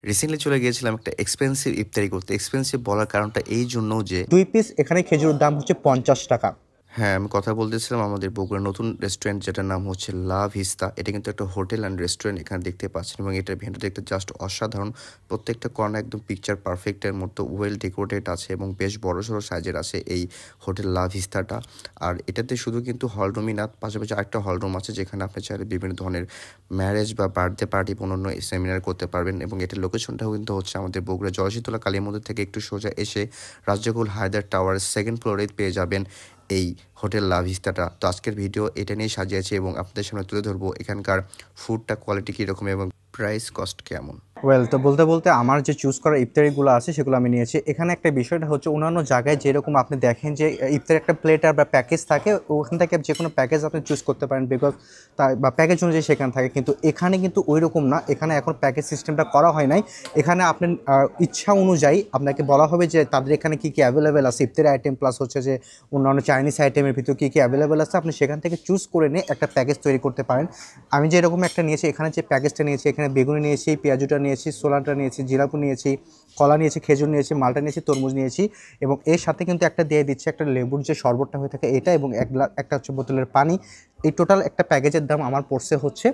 Recently চলে গিয়েছিলাম একটা এক্সপেন্সিভ ইফতারি করতে। এক্সপেন্সিভ বলার কারণটা এই জন্য যে 2 পিস এখানে খেজুরের দাম হচ্ছে ৫০ টাকা। হ্যাঁ, আমি কথা বলতেছিলাম আমাদের বগুড়ার নতুন রেস্টুরেন্ট যেটার নাম হচ্ছে লা ভিস্তা। এটা কিন্তু একটা হোটেল অ্যান্ড রেস্টুরেন্ট এখানে দেখতে পাচ্ছেন এবং এটার ভেন্যু দেখতে জাস্ট অসাধারণ। প্রত্যেকটা কর্নার একদম পিকচার পারফেক্ট এর মতো ওয়েল ডেকোরেটেড আছে এবং বেশ বড়সড় সাইজের আছে এই হোটেল লা ভিস্তাটা। আর এটাতে শুধু কিন্তু হল রুমই না, পাশাপাশি আরেকটা হল রুম আছে যেখানে আপনি চাইলে বিভিন্ন ধরনের ম্যারেজ বা বার্থডে পার্টি অন্যান্য সেমিনার করতে পারবেন এবং এটার লোকেশনটাও কিন্তু হচ্ছে আমাদের বগুড়া জয়শীতলা কালী মন্দির থেকে একটু সোজা এসে রাজ্জাকুল হায়দার টাওয়ারের সেকেন্ড ফ্লোরে পেয়ে যাবেন এই হোটেল লা ভিস্তাটা। তো আজকের ভিডিও এটা নিয়ে সাজিয়েছি এবং আপনাদের সামনে তুলে ধরবো এখানকার ফুডটা কোয়ালিটি কীরকম এবং প্রাইস কস্ট কেমন। তো বলতে বলতে আমার যে চুজ করা ইফতারিগুলো আছে সেগুলো আমি নিয়েছি। এখানে একটা বিষয়টা হচ্ছে অন্যান্য জায়গায় যেরকম আপনি দেখেন যে ইফতারি একটা প্লেটার বা প্যাকেজ থাকে, ওখান থেকে যে কোনো প্যাকেজ আপনি চুজ করতে পারেন বিকজ তার বা প্যাকেজ অনুযায়ী সেখানে থাকে, কিন্তু এখানে কিন্তু ওই রকম না। এখানে এখন প্যাকেজ সিস্টেমটা করা হয় নাই। এখানে আপনার ইচ্ছা অনুযায়ী আপনাকে বলা হবে যে তাদের এখানে কী কী অ্যাভেলেবেল আছে ইফতারি আইটেম, প্লাস হচ্ছে যে অন্যান্য চাইনিজ আইটেমের ভিতর কী কী অ্যাভেলেবেল আছে, আপনি সেখান থেকে চুজ করে নিয়ে একটা প্যাকেজ তৈরি করতে পারেন। আমি যেরকম একটা নিয়েছি, এখানে যে প্যাকেজটা নিয়েছি, এখানে বেগুনি নিয়েছি, পেঁয়াজুটা নিয়েছি, সোলানটা নিয়েছি, জিরাপু নিয়েছি, কলা নিয়েছি, খেজুর নিয়েছি, মালটা নিয়েছি, তরমুজ নিয়েছি এবং এর সাথে কিন্তু একটা দিয়ে দিচ্ছে একটা লেবুর যে শরবতটা হয়ে থাকে এটা, এবং একটা হচ্ছে বোতলের পানি। এই টোটাল একটা প্যাকেজের দাম আমার পড়ছে হচ্ছে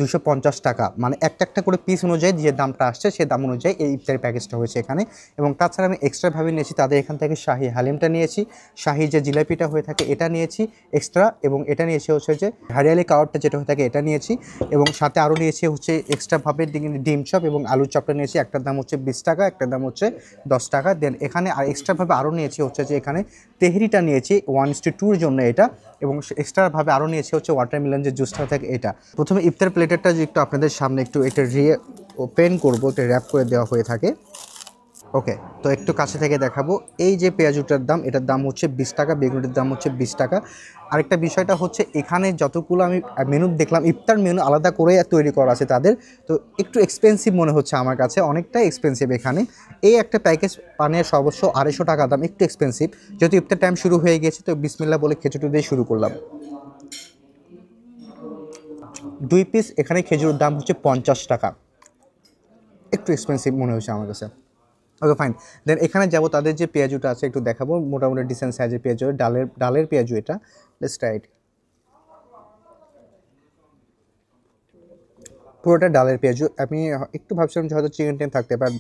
250 টাকা। মানে একটা করে পিস অনুযায়ী যে দামটা আসছে সেই দাম অনুযায়ী এই ইফতারি প্যাকেজটা হয়েছে এখানে। এবং তাছাড়া আমি এক্সট্রাভাবে নিয়েছি তাদের এখান থেকে শাহি হালিমটা নিয়েছি, শাহি যে জিলাপিটা হয়ে থাকে এটা নিয়েছি এক্সট্রা, এবং এটা নিয়েছি হচ্ছে যে হারিয়ালি কাবাবটা যেটা হয়ে থাকে এটা নিয়েছি, এবং সাথে আরও নিয়েছি হচ্ছে এক্সট্রাভাবে ডিম চপ এবং আলুর চপটা নিয়েছি। একটার দাম হচ্ছে 20 টাকা, একটার দাম হচ্ছে 10 টাকা। দেন এখানে আর এক্সট্রাভাবে আরও নিয়েছি হচ্ছে যে এখানে তেহরিটা নিয়েছি 1:2 জন্য এটা, এবং এক্সট্রাভাবে আরও নিয়েছি হচ্ছে ওয়াটারমেলন যে জুসটা থাকে এটা। প্রথমে ইফতার প্লেটারটা যে একটু আপনাদের সামনে একটু এটা ওপেন করবো, এটা র্যাপ করে দেওয়া হয়ে থাকে। ওকে, তো একটু কাছে থেকে দেখাবো। এই যে পেঁয়াজুটার দাম, এটার দাম হচ্ছে 20 টাকা, বেগুনের দাম হচ্ছে 20 টাকা। আরেকটা বিষয়টা হচ্ছে এখানে যতগুলো আমি মেনু দেখলাম, ইফতার মেনু আলাদা করে তৈরি করা আছে তাদের, তো একটু এক্সপেন্সিভ মনে হচ্ছে আমার কাছে, অনেকটাই এক্সপেন্সিভ এখানে। এই একটা প্যাকেজ পানের অবশ্য 250 টাকা দাম, একটু এক্সপেন্সিভ। যেহেতু ইফতার টাইম শুরু হয়ে গেছে তো বিসমিল্লাহ বলে খেজুর দিয়ে শুরু করলাম। 2 পিস এখানে খেজুরের দাম হচ্ছে 50 টাকা, একটু এক্সপেন্সিভ মনে হচ্ছে আমার কাছে। ওকে ফাইন, দেন এখানে যাবো তাদের যে পেঁয়াজুটা আছে একটু দেখাবো। মোটামুটি ডিসেন্ট সাইজের পেঁয়াজু, ডালের পেঁয়াজু এটা। লেটস ট্রাই ইট। পুরোটা ডালের পেঁয়াজু। আমি একটু ভাবছিলাম যে হয়তো চিকেন টেন থাকতে পারে,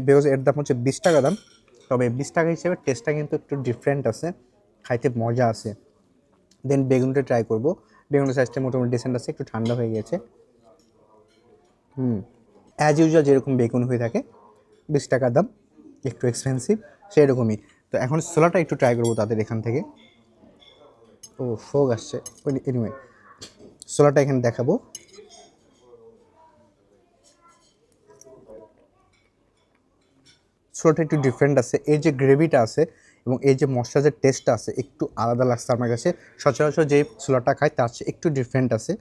বিকজ এর দাম হচ্ছে 20 টাকা দাম। তবে 20 টাকা হিসেবে টেস্টটা কিন্তু একটু ডিফারেন্ট আছে, খাইতে মজা আছে। দেন বেগুনটা ট্রাই করবো। বেগুনের সাইজটা মোটামুটি ডিসেন্ট আছে, একটু ঠান্ডা হয়ে গেছে। অ্যাজ ইউজুয়াল যেরকম বেগুন হয়ে থাকে, 20 টাকা দাম, একটু এক্সপেন্সিভ সেরকমই। তো এখন ছোলাটা একটু ট্রাই করবো তাদের এখান থেকে। ও ফোগ আসছে, এনিওয়ে ছোলাটা এখানে দেখাবো। ছোলাটা একটু ডিফারেন্ট আছে, এর যে গ্রেভিটা আছে এবং এই যে মশলার যে টেস্টটা আছে একটু আলাদা লাগছে আমার কাছে। সচরাচর যে ছোলাটা খায় তার চেয়ে একটু ডিফারেন্ট আছে,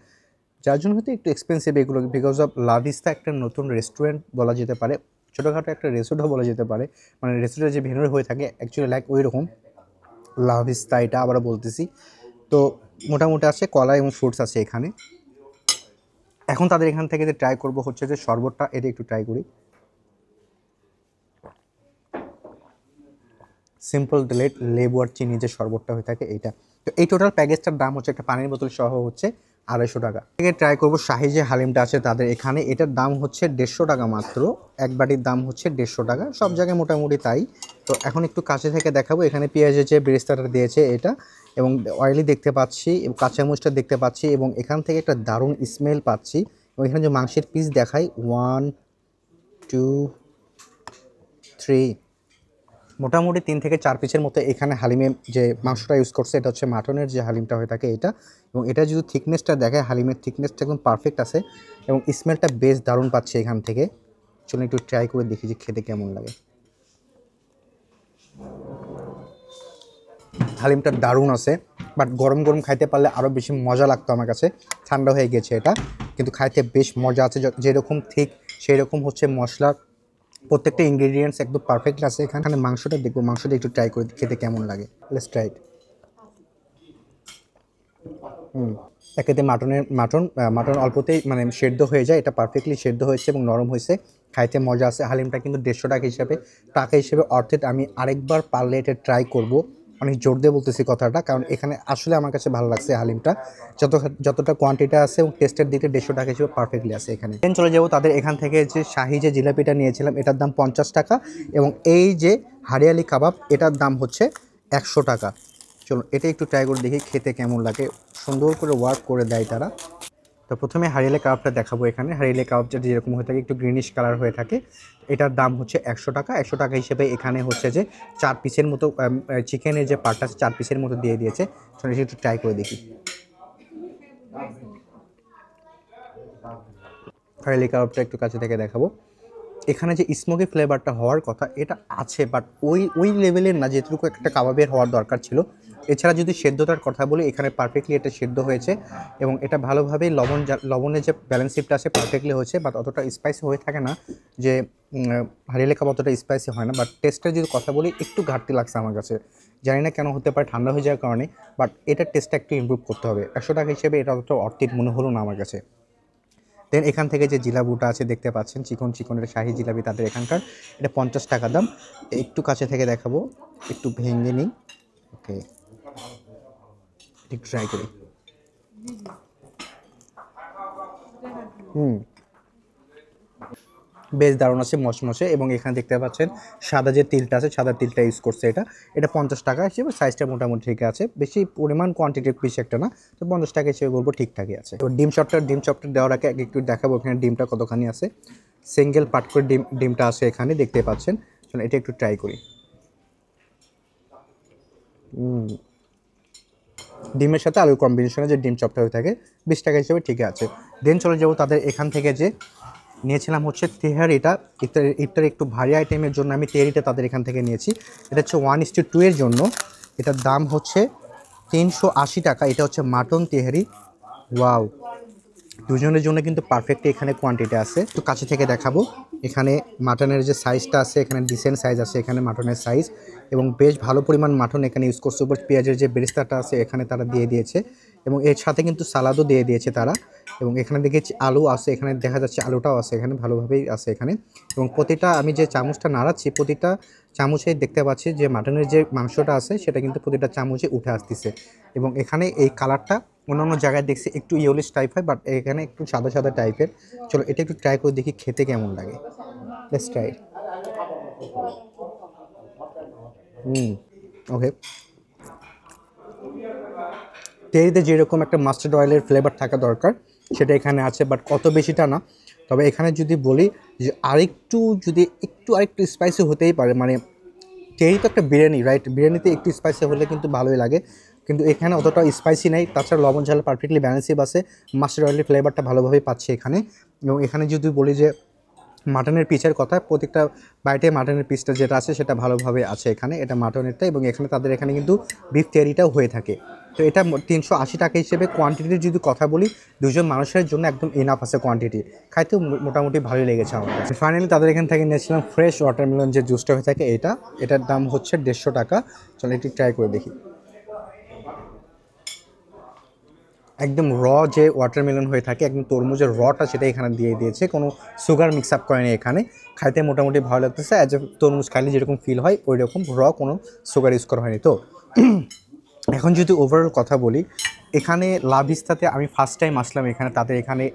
যার জন্য হয়তো একটু এক্সপেন্সিভ এগুলো। বিকজ অফ লা ভিস্তা একটা নতুন রেস্টুরেন্ট বলা যেতে পারে, ছোটোখাটো একটা রেস্টুরেন্টও বলা যেতে পারে। মানে রেস্টুরেন্টের যে ভেনুর হয়ে থাকে অ্যাকচুয়ালি লাইক ওই রকম লা ভিস্তা, এটা আবারও বলতেছি। তো মোটামুটি আছে, কলা এবং ফ্রুটস আছে এখানে। এখন তাদের এখান থেকে যে ট্রাই করবো হচ্ছে যে শরবতটা, এটা একটু ট্রাই করি। সিম্পল ডিলেট লেবু আর চিনি যে শরবতটা হয়ে থাকে এইটা। তো এই টোটাল প্যাকেজটার দাম হচ্ছে একটা পানির বোতল সহ হচ্ছে 250 টাকা। থেকে ট্রাই করবো শাহি যে হালিমটা আছে তাদের এখানে, এটার দাম হচ্ছে 150 টাকা মাত্র। এক বাটির দাম হচ্ছে 150 টাকা, সব জায়গায় মোটামুটি তাই। তো এখন একটু কাছে থেকে দেখাবো। এখানে পেঁয়াজের যে বেরেস্তাটা দিয়েছে এটা, এবং অয়েলি দেখতে পাচ্ছি এবং কাঁচামরিচটা দেখতে পাচ্ছি, এবং এখান থেকে একটা দারুণ স্মেল পাচ্ছি। এবং এখানে যে মাংসের পিস দেখাই 1 2 3, মোটামুটি 3 থেকে 4 পিসের মতো এখানে হালিমে যে মাংসটা ইউজ করছে এটা হচ্ছে মাটনের যে হালিমটা হয়ে থাকে এটা। এবং এটা যদি থিকনেসটা দেখায়, হালিমের থিকনেসটা একদম পারফেক্ট আছে এবং স্মেলটা বেশ দারুণ পাচ্ছে এখান থেকে। চলুন একটু ট্রাই করে দেখি যে খেতে কেমন লাগে। হালিমটা দারুণ আছে, বাট গরম গরম খাইতে পারলে আরও বেশি মজা লাগতো আমার কাছে। ঠান্ডা হয়ে গেছে এটা, কিন্তু খাইতে বেশ মজা আছে। যেরকম ঠিক সেই রকম হচ্ছে মশলা, প্রত্যেকটা ইনগ্রেডিয়েন্টস একদম পারফেক্ট আছে। এখানে মাংসটা দেখবো, মাংসটা একটু ট্রাই করে খেতে কেমন লাগে। Let's try it. একেতে মাটন অল্পতেই মানে সেদ্ধ হয়ে যায়, এটা পারফেক্টলি সেদ্ধ হয়েছে এবং নরম হয়েছে। খাইতে মজা আছে। হালিমটা কিন্তু 150 টাকা হিসেবে অর্থেট। আমি আরেকবার পারলে এটা ট্রাই করব, অনেক জোর দিয়ে বলতেছি কথাটা, কারণ এখানে আসলে আমার কাছে ভালো লাগছে হালিমটা, যতটা কোয়ান্টিটি আছে এবং টেস্টের দিকে 150 টাকা হিসেবে পারফেক্টলি আছে এখানে। দেন চলে যাবো তাদের এখান থেকে যে শাহি যে জিলাপিটা নিয়েছিলাম, এটার দাম 50 টাকা, এবং এই যে হারিয়ালি কাবাব এটার দাম হচ্ছে 100 টাকা। চলুন এটা একটু ট্রাই করে দেখি খেতে কেমন লাগে। সুন্দর করে ওয়ার্ক করে দেয় তারা। তো প্রথমে হারিয়ালি কাবাবটা দেখাবো। এখানে হারিয়ালি কাবাবটা যেরকম হয়ে থাকে একটু গ্রিনিশ কালার হয়ে থাকে, এটার দাম হচ্ছে 100 টাকা। 100 টাকা হিসেবে এখানে হচ্ছে যে 4 পিসের মতো চিকেনের যে পার্টটা আছে 4 পিসের মতো দিয়ে দিয়েছে। চলো একটু ট্রাই করে দেখি। হারিয়ালি কাবাবটা একটু কাছে থেকে দেখাবো। এখানে যে স্মোকি ফ্লেভারটা হওয়ার কথা এটা আছে, বাট ওই লেভেলের না যেটুকু একটা কাবাবের হওয়ার দরকার ছিল। এছাড়া যদি সেদ্ধতার কথা বলি, এখানে পারফেক্টলি এটা সেদ্ধ হয়েছে এবং এটা ভালোভাবে লবণের যে ব্যালেন্সিপটা আছে পারফেক্টলি হয়েছে, বাট অতটা স্পাইসি হয়ে থাকে না, যে হারিয়ালি কাবাব অতটা স্পাইসি হয় না। বাট টেস্টের যদি কথা বলি একটু ঘাটতি লাগছে আমার কাছে, জানি না কেন হতে পারে, ঠান্ডা হয়ে যাওয়ার কারণে, বাট এটার টেস্টটা একটু ইমপ্রুভ করতে হবে। 100 টাকা হিসেবে এটা অতটা অর্থিত মনে হলো না আমার কাছে। দেন এখান থেকে যে জিলাপিটা আছে দেখতে পাচ্ছেন, চিকনের শাহি জিলাপি তাদের এখানকার, এটা 50 টাকা দাম। একটু কাছে থেকে দেখাবো, একটু ভেঙে নিই। ওকে, একটু ট্রাই করি। বেশ দারুণ আছে, মশমশে। এবং এখানে দেখতে পাচ্ছেন সাদা যে তিলটা আছে, সাদা তিলটা ইউজ করছে। এটা 50 টাকা হিসেবে সাইজটা মোটামুটি ঠিক আছে, বেশি পরিমাণ কোয়ান্টিটির বেশি একটা না, তো 50 টাকা হিসেবে বলবো ঠিকঠাকই আছে। তো ডিম চপটা দেওয়ার আগে একটু দেখাবো এখানে ডিমটা কতখানি আছে। সিঙ্গেল পার্ট করে ডিমটা আছে এখানে দেখতে পাচ্ছেন। চলো এটা একটু ট্রাই করি। ডিমের সাথে আলুর কম্বিনেশনে যে ডিম চপটা হয়ে থাকে 20 টাকা হিসেবে ঠিক আছে। দেন চলে যাবো তাদের এখান থেকে যে নিয়েছিলাম হচ্ছে তেহারিটা। ইফতার একটু ভারী আইটেমের জন্য আমি তেহারিটা তাদের এখান থেকে নিয়েছি। এটা হচ্ছে 1:2 এর জন্য, এটার দাম হচ্ছে 380 টাকা। এটা হচ্ছে মাটন তেহারি। ওয়াও, দুজনের জন্য কিন্তু পারফেক্ট এখানে কোয়ান্টিটি আছে। একটু কাছে থেকে দেখাবো। এখানে মাটনের যে সাইজটা আছে, এখানে ডিসেন্ট সাইজ আছে এখানে মাটনের সাইজ, এবং বেশ ভালো পরিমাণ মাটন এখানে ইউজ করছে। উপর পেঁয়াজের যে বেরেস্তাটা আছে এখানে তারা দিয়ে দিয়েছে, এবং এর সাথে কিন্তু সালাদও দিয়ে দিয়েছে তারা। এবং এখানে দেখেছি আলু আছে, এখানে দেখা যাচ্ছে আলুটাও আছে এখানে, ভালোভাবেই আছে এখানে। এবং প্রতিটা আমি যে চামচটা নাড়াচ্ছি, প্রতিটা চামচে দেখতে পাচ্ছি যে মাটনের যে মাংসটা আছে সেটা কিন্তু প্রতিটা চামচে উঠে আসতেছে। এবং এখানে এই কালারটা অন্যান্য জায়গায় দেখছি একটু ইয়েলিশ টাইপ হয়, বাট এখানে একটু সাদা সাদা টাইপের। চলো এটা একটু ট্রাই করে দেখি খেতে কেমন লাগে। Let's try. ওকে, তেহারিতে যেরকম একটা মাস্টার্ড অয়েলের ফ্লেভার থাকা দরকার সেটা এখানে আছে, বাট কত বেশিটা না। তবে এখানে যদি বলি যে আরেকটু স্পাইসি হতেই পারে, মানে তেহারি তো একটা বিরিয়ানি, রাইট? বিরিয়ানিতে একটু স্পাইসি হলে কিন্তু ভালোই লাগে, কিন্তু এখানে অতটা স্পাইসি নেই। তাছাড়া লবণ ঝাল পারফেক্টলি ব্যালেন্সিভ আছে, মাস্টার্ড অয়েলের ফ্লেভারটা ভালোভাবেই পাচ্ছে এখানে। এবং এখানে যদি বলি যে মাটনের পিসের কথা, প্রত্যেকটা বাইটে মাটনের পিসটা যেটা আছে সেটা ভালোভাবে আছে এখানে, এটা মাটনেরটা। এবং এখানে তাদের এখানে কিন্তু বিফ তেহারিটাও হয়ে থাকে। তো এটা 380 টাকা হিসেবে কোয়ান্টিটির যদি কথা বলি, দুজন মানুষের জন্য একদম ইনাফ আছে কোয়ান্টিটি। খাইতেও মোটামুটি ভালোই লেগেছে আমার কাছে। ফাইনালি তাদের এখান থেকে নিয়েছিলাম ফ্রেশ ওয়াটারমেলন যে জুসটা হয়ে থাকে, এটার দাম হচ্ছে 150 টাকা। চলো একটু ট্রাই করে দেখি। একদম যে ওয়াটারমেলন হয়ে থাকে, একদম তরমুজের রটা সেটা এখানে দিয়ে দিয়েছে, কোনো সুগার মিক্স আপ করেনি এখানে। খাইতে মোটামুটি ভালো লাগতেছে, অ্যাজ এ তরমুজ খাইলে যেরকম ফিল হয় ওই রকম, কোনো সুগার ইউজ করা হয়নি। তো এখন যদি ওভারঅল কথা বলি, এখানে লা ভিস্তাতে আমি ফার্স্ট টাইম আসলাম। এখানে তাদের এখানে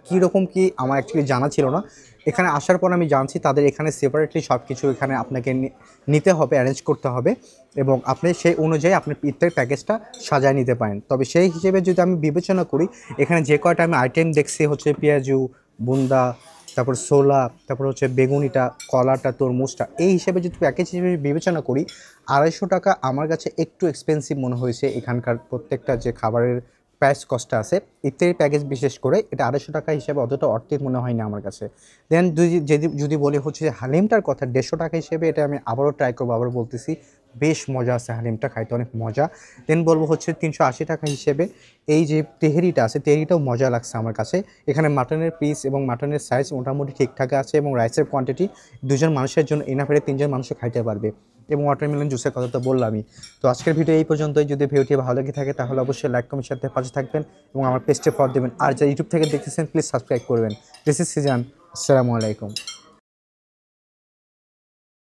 কীরকম কী আমার অ্যাকচুয়ালি জানা ছিল না। এখানে আসার পর আমি জানছি তাদের এখানে সেপারেটলি সব কিছু এখানে আপনাকে নিতে হবে, অ্যারেঞ্জ করতে হবে, এবং আপনি সেই অনুযায়ী আপনার ইফতারের প্যাকেজটা সাজায় নিতে পারেন। তবে সেই হিসেবে যদি আমি বিবেচনা করি, এখানে যে কয়টা আমি আইটেম দেখছি হচ্ছে পেঁয়াজু, বুন্দা, তারপর ছোলা, তারপর হচ্ছে বেগুনিটা, কলাটা, তরমুজটা, এই হিসেবে যদি প্যাকেজ হিসেবে বিবেচনা করি, 250 টাকা আমার কাছে একটু এক্সপেন্সিভ মনে হয়েছে। এখানকার প্রত্যেকটা যে খাবারের প্রাইস কস্টটা আছে ইফতারি প্যাকেজ বিশেষ করে, এটা 250 টাকা হিসেবে অতটা অর্থিত মনে হয় না আমার কাছে। দেন যদি বলি হচ্ছে যে হালিমটার কথা, 150 টাকা হিসেবে এটা আমি আবারও ট্রাই করবো, আবার বলতেছি বেশ মজা আছে হালিমটা, খাইতে অনেক মজা। দেন বলবো হচ্ছে 380 টাকা হিসেবে এই যে তেহারিটা আছে, তেহারিটাও মজা লাগছে আমার কাছে। এখানে মাটনের পিস এবং মাটনের সাইজ মোটামুটি ঠিকঠাক আছে, এবং রাইসের কোয়ান্টিটি দুজন মানুষের জন্য এনাফের, 3জন মানুষও খাইতে পারবে। এবং ওয়াটারমেলন জুসের কথা তো বললামই। তো আজকের ভিডিও এই পর্যন্তই। যদি ভিডিওটি ভালো লেগে থাকে তাহলে অবশ্যই লাইক কমেন্ট সাথে পাশে থাকবেন এবং আমার পেজটি ফলো দেবেন। আর যারা ইউটিউব থেকে দেখতেছেন প্লিজ সাবস্ক্রাইব করবেন। This is Sijan. আসসালামু আলাইকুম।